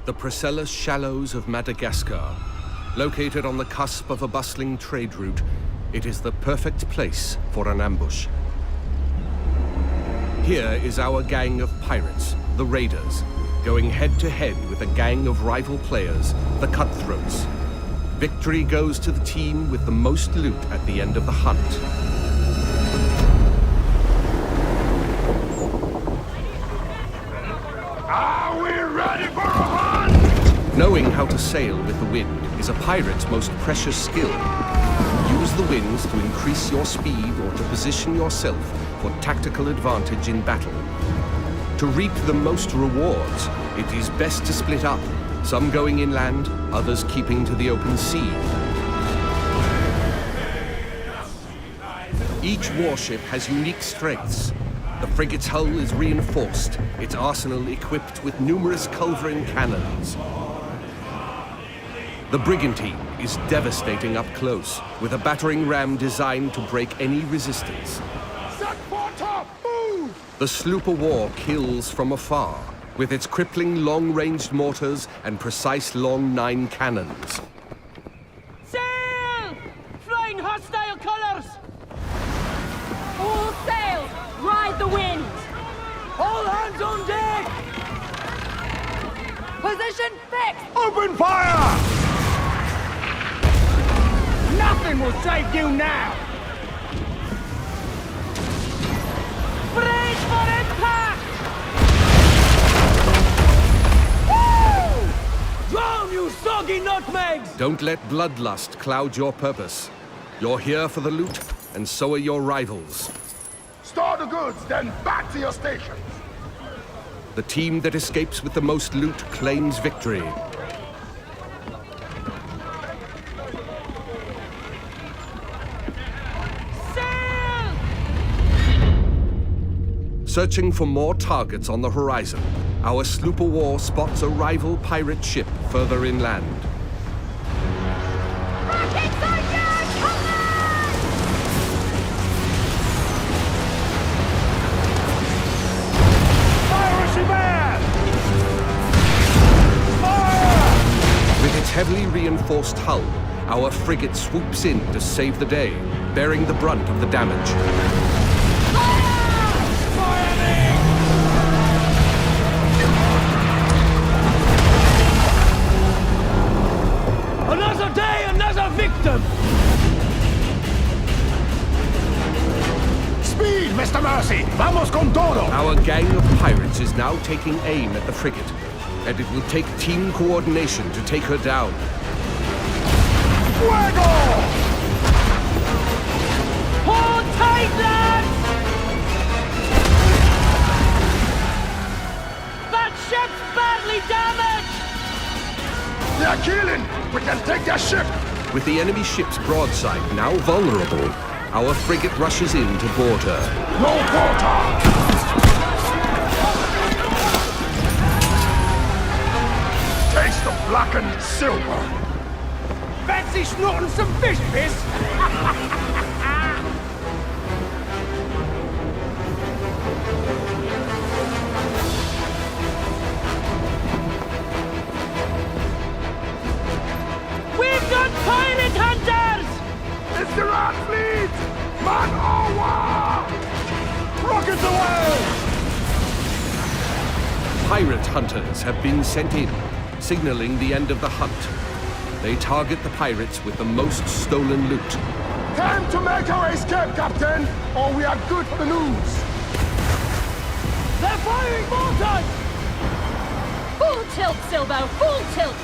The Priscilla Shallows of Madagascar. Located on the cusp of a bustling trade route, it is the perfect place for an ambush. Here is our gang of pirates, the Raiders, going head-to-head with a gang of rival players, the Cutthroats. Victory goes to the team with the most loot at the end of the hunt. Are we ready for a hunt? Knowing how to sail with the wind is a pirate's most precious skill. Use the winds to increase your speed or to position yourself for tactical advantage in battle. To reap the most rewards, it is best to split up, some going inland, others keeping to the open sea. Each warship has unique strengths. The frigate's hull is reinforced, its arsenal equipped with numerous culverin cannons. The brigantine is devastating up close, with a battering ram designed to break any resistance. Set for top! Move! The sloop of war kills from afar, with its crippling long-ranged mortars and precise long 9 cannons. Sail! Flying hostile colors! All sail! Ride the wind! All hands on deck! Position fixed! Open fire! Nothing will save you now! Brace for impact! Woo! Drown, you soggy nutmegs! Don't let bloodlust cloud your purpose. You're here for the loot, and so are your rivals. Store the goods, then back to your stations! The team that escapes with the most loot claims victory. Sail! Searching for more targets on the horizon, our sloop of war spots a rival pirate ship further inland. Rockets on your command! Piracy man! Fire! With its heavily reinforced hull, our frigate swoops in to save the day, bearing the brunt of the damage. Fire me! Another day, another victim! Speed, Mr. Mercy! Vamos con todo! Our gang of pirates is now taking aim at the frigate, and it will take team coordination to take her down. Fuego! Hold tight, lads! That ship's badly damaged! They're killing! We can take their ship! With the enemy ship's broadside now vulnerable, our frigate rushes in to board her. No quarter! Taste the blackened silver! Fancy snorting some fish piss? We've got pirate hunters! It's the rat fleet! Man au war! Rockets away! Pirate hunters have been sent in, signaling the end of the hunt. They target the pirates with the most stolen loot. Time to make our escape, Captain, or we are good for the news! They're firing mortars! Full tilt, Silbo, full tilt!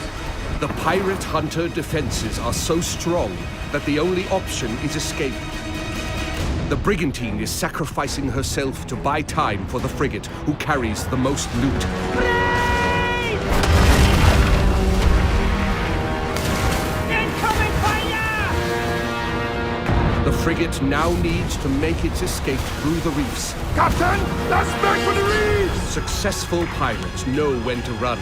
The pirate hunter defenses are so strong that the only option is escape. The brigantine is sacrificing herself to buy time for the frigate, who carries the most loot. Raid! Incoming fire! The frigate now needs to make its escape through the reefs. Captain, let's make for the reefs! Successful pirates know when to run,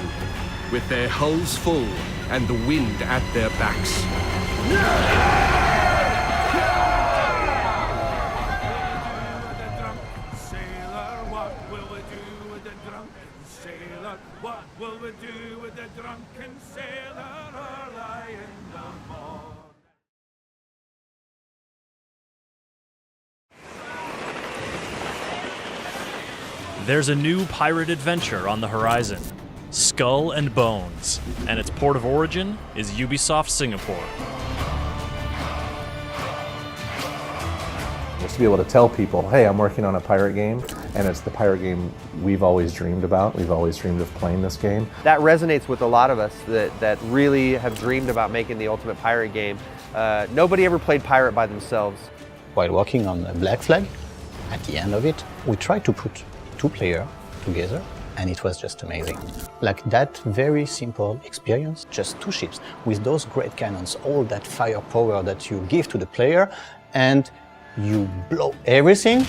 with their hulls full and the wind at their backs. Sailor, what will we do with the drunken sailor? What will we do with the drunken There's a new pirate adventure on the horizon, Skull and Bones, and its port of origin is Ubisoft Singapore. Just to be able to tell people, hey, I'm working on a pirate game, and it's the pirate game we've always dreamed about. We've always dreamed of playing this game. That resonates with a lot of us that really have dreamed about making the ultimate pirate game. Nobody ever played pirate by themselves. While working on Black Flag, at the end of it, we tried to put two players together, and it was just amazing. Like that very simple experience, just two ships with those great cannons, all that firepower that you give to the player, and you blow everything.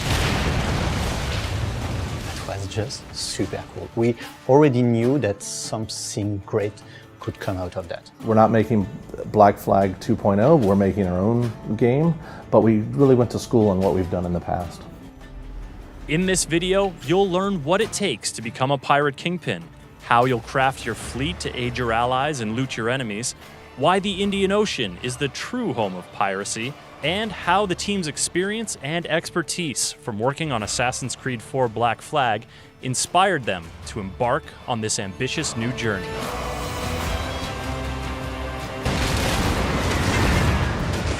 That was just super cool. We already knew that something great could come out of that. We're not making Black Flag 2.0, we're making our own game, but we really went to school on what we've done in the past. In this video, you'll learn what it takes to become a pirate kingpin, how you'll craft your fleet to aid your allies and loot your enemies, why the Indian Ocean is the true home of piracy, and how the team's experience and expertise from working on Assassin's Creed 4 Black Flag inspired them to embark on this ambitious new journey.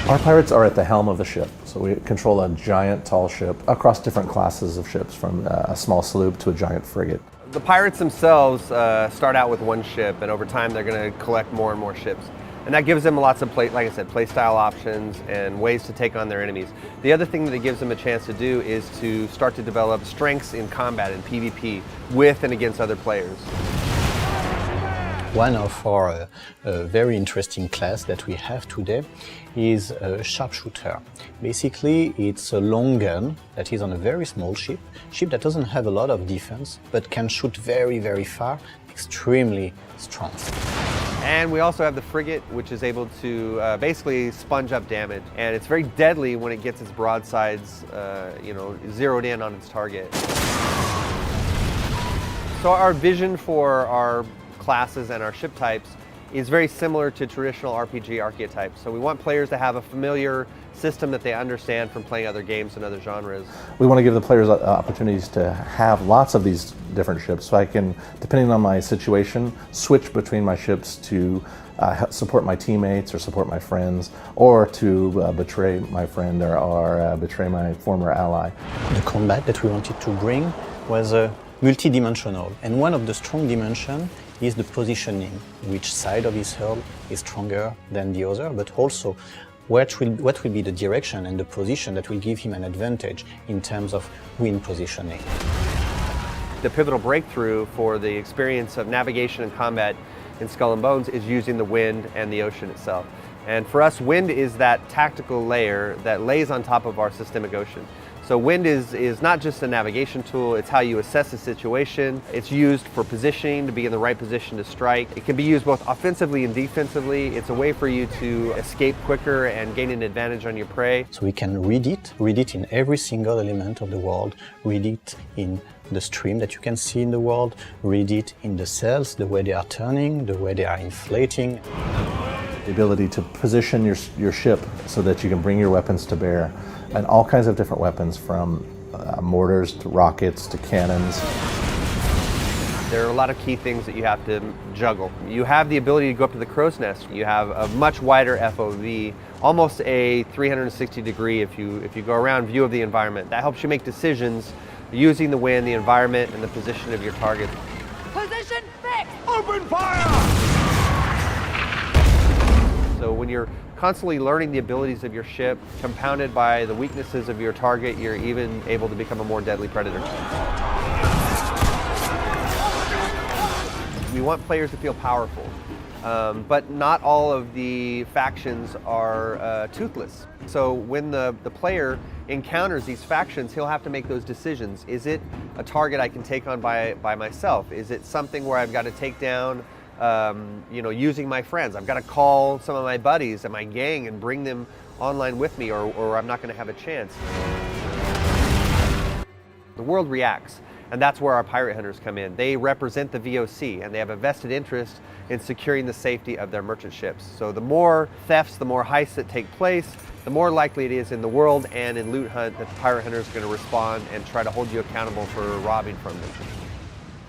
Our pirates are at the helm of the ship, so we control a giant tall ship across different classes of ships, from a small sloop to a giant frigate. The pirates themselves start out with one ship, and over time they're going to collect more and more ships. And that gives them lots of, like I said, play style options and ways to take on their enemies. The other thing that it gives them a chance to do is to start to develop strengths in combat and PvP with and against other players. One of our very interesting class that we have today is a sharpshooter. Basically, it's a long gun that is on a very small ship that doesn't have a lot of defense, but can shoot very, very far, extremely strong. And we also have the frigate, which is able to basically sponge up damage. And it's very deadly when it gets its broadsides zeroed in on its target. So our vision for our classes and our ship types is very similar to traditional RPG archetypes. So we want players to have a familiar system that they understand from playing other games and other genres. We want to give the players opportunities to have lots of these different ships, so I can, depending on my situation, switch between my ships to support my teammates or support my friends, or to betray my friend or betray my former ally. The combat that we wanted to bring was multi-dimensional, and one of the strong dimensions is the positioning. Which side of his hull is stronger than the other, but also what will be the direction and the position that will give him an advantage in terms of wind positioning. The pivotal breakthrough for the experience of navigation and combat in Skull and Bones is using the wind and the ocean itself. And for us, wind is that tactical layer that lays on top of our systemic ocean. So wind is not just a navigation tool, it's how you assess a situation. It's used for positioning, to be in the right position to strike. It can be used both offensively and defensively. It's a way for you to escape quicker and gain an advantage on your prey. So we can read it in every single element of the world, read it in the stream that you can see in the world, read it in the sails, the way they are turning, the way they are inflating. The ability to position your ship so that you can bring your weapons to bear, and all kinds of different weapons, from mortars to rockets to cannons. There are a lot of key things that you have to juggle. You have the ability to go up to the crow's nest. You have a much wider FOV, almost a 360 degree if you go around view of the environment. That helps you make decisions using the wind, the environment, and the position of your target. Position fixed! Open fire! So when you're constantly learning the abilities of your ship, compounded by the weaknesses of your target, you're even able to become a more deadly predator. We want players to feel powerful, but not all of the factions are toothless. So when the player encounters these factions, he'll have to make those decisions. Is it a target I can take on by myself? Is it something where I've got to take down using my friends? I've got to call some of my buddies and my gang and bring them online with me, or I'm not going to have a chance. The world reacts, and that's where our pirate hunters come in. They represent the VOC, and they have a vested interest in securing the safety of their merchant ships. So the more thefts, the more heists that take place, the more likely it is in the world and in Loot Hunt that the pirate hunter is going to respond and try to hold you accountable for robbing from them.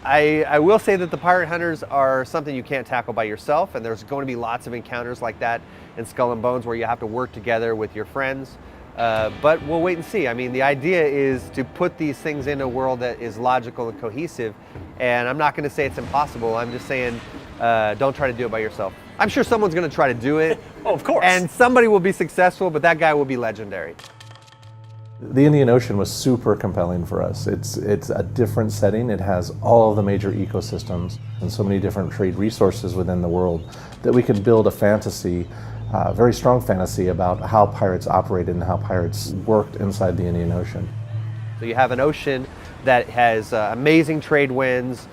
I will say that the pirate hunters are something you can't tackle by yourself, and there's going to be lots of encounters like that in Skull and Bones where you have to work together with your friends. But we'll wait and see. I mean, the idea is to put these things in a world that is logical and cohesive, and I'm not going to say it's impossible. I'm just saying don't try to do it by yourself. I'm sure someone's going to try to do it. Oh, of course. And somebody will be successful, but that guy will be legendary. The Indian Ocean was super compelling for us. It's a different setting. It has all of the major ecosystems and so many different trade resources within the world that we could build a fantasy, very strong fantasy about how pirates operated and how pirates worked inside the Indian Ocean. So you have an ocean that has amazing trade winds,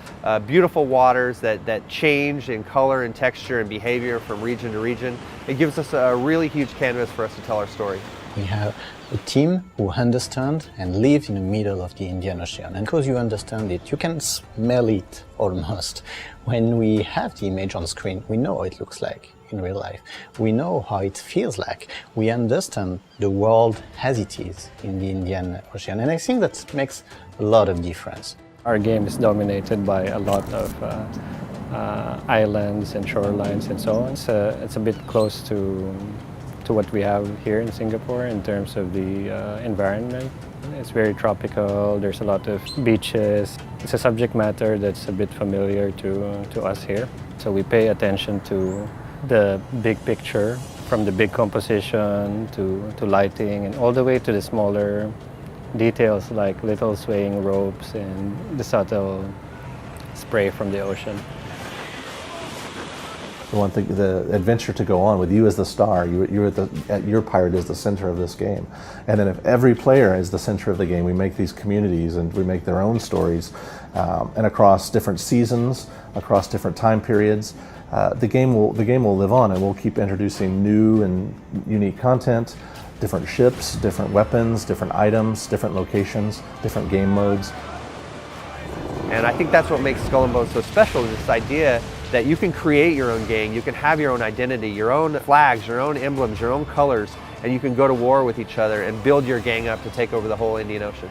beautiful waters that change in color and texture and behavior from region to region. It gives us a really huge canvas for us to tell our story. We have a team who understands and lives in the middle of the Indian Ocean. And because you understand it, you can smell it almost. When we have the image on screen, we know how it looks like in real life. We know how it feels like. We understand the world as it is in the Indian Ocean. And I think that makes a lot of difference. Our game is dominated by a lot of islands and shorelines and so on. It's a bit close to what we have here in Singapore in terms of the environment. It's very tropical, there's a lot of beaches. It's a subject matter that's a bit familiar to us here. So we pay attention to the big picture, from the big composition to lighting and all the way to the smaller details like little swaying ropes and the subtle spray from the ocean. The one thing, the adventure to go on with you as the star, your pirate is the center of this game. And then if every player is the center of the game, we make these communities and we make their own stories. And across different seasons, across different time periods, the game will live on, and we'll keep introducing new and unique content, different ships, different weapons, different items, different locations, different game modes. And I think that's what makes Skull and Bones so special, is this idea that you can create your own gang, you can have your own identity, your own flags, your own emblems, your own colors, and you can go to war with each other and build your gang up to take over the whole Indian Ocean.